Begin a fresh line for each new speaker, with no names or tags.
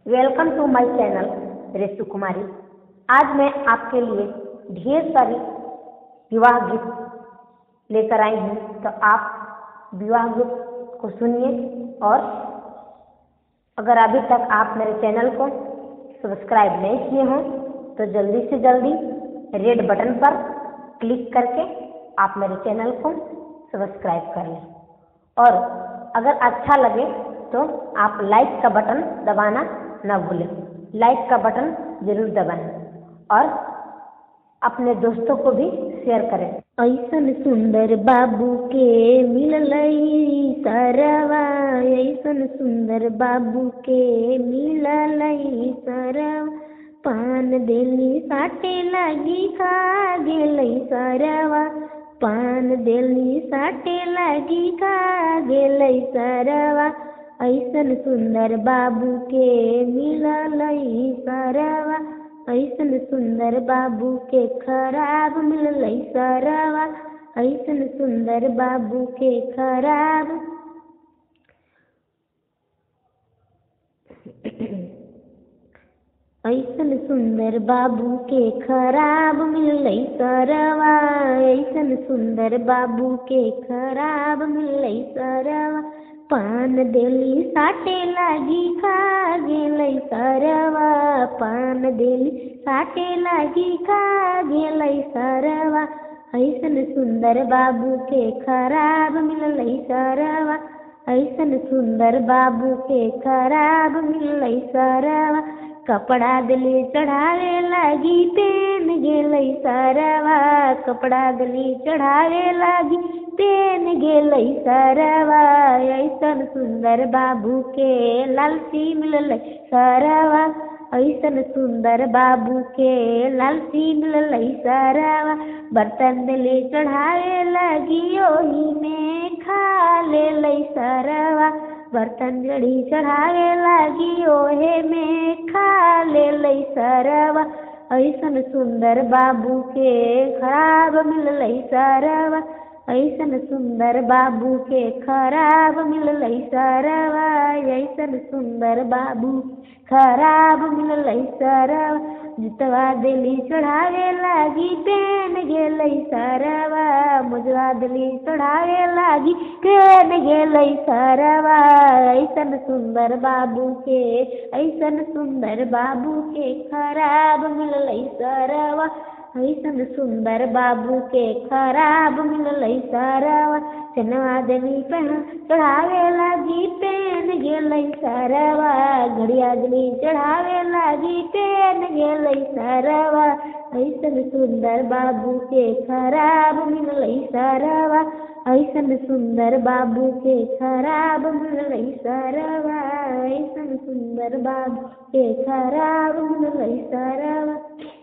Welcome two माय channel Reshu कुमारी। आज मैं आपके लिए ढेर सारी विवाह गीत लेकर आई हूँ, तो आप विवाह गीत को सुनिए। और अगर अभी तक आप मेरे चैनल को सब्सक्राइब नहीं किए हों तो जल्दी से जल्दी रेड बटन पर क्लिक करके आप मेरे चैनल को सब्सक्राइब कर लें। और अगर अच्छा लगे तो आप लाइक का बटन दबाना न भूलें। लाइक का बटन जरूर दबाएं और अपने दोस्तों को भी शेयर करें।
ऐसन सुंदर बाबू के मिललई सरवा, ऐसन सुंदर बाबू के मिललई सरवा, पान देली साटे लागी खा गेलई सरवा, पान देली साटे लागी खा गेलई सरवा, ऐसन सुंदर बाबू के मिललई सरवा, ऐसन सुंदर बाबू के खराब मिललई सरवा, ऐसन सुंदर बाबू के खराब ऐसन सुंदर बाबू के खराब मिललई सरवा, ऐसन सुंदर बाबू के खराब मिललई सरवा, पान देली साटे लागी खा गेलई सरवा, पान देली साटे लागी खा गेलई सरवा, ऐसन सुंदर बाबू के खराब मिललई सरवा, ऐसन सुंदर बाबू के खराब मिललई सरवा, कपड़ा दिली चढ़ावे लागी पेन गेलई सरवा, कपड़ा दिली चढ़ावे लागी पेन गेलई सरवा, ऐसन सुंदर बाबू के लालची मिललई सरवा, ऐसन सुंदर बाबू के लालची मिललई सरवा, बर्तन दिली चढ़ावे लगी ओही में खा लेलई सरवा, बर्तन जड़ी चढ़ावे लगी ओहे में खा लेलई सरवा, ऐसन सुंदर बाबू के खराब मिललई सरवा, ऐसन सुंदर बाबू के खराब मिललई सरवा, ऐसन सुंदर बाबू खराब मिललई सरवा, जुतवा दिली चढ़ावे लागी पेन गेलई सरवा, मुजवा दिली चढ़ावे लागी पेन गेलई सरवा, ऐसन सुंदर बाबू के ऐसन सुंदर बाबू के खराब मिललई सरवा, ऐसन सुंदर बाबू के खराब मिललई सरवा, चनवा दिली चढ़ावे लागी पेन गेलई सरवा, घड़िया दिली चढ़ावे लागी पेन गेलई सरवा, ऐसन सुंदर बाबू के खराब मिललई सरवा, ऐसन सुंदर बाबू के खराब मिललई सरवा, ऐसन सुंदर बाबू के खराब मिललई सरवा।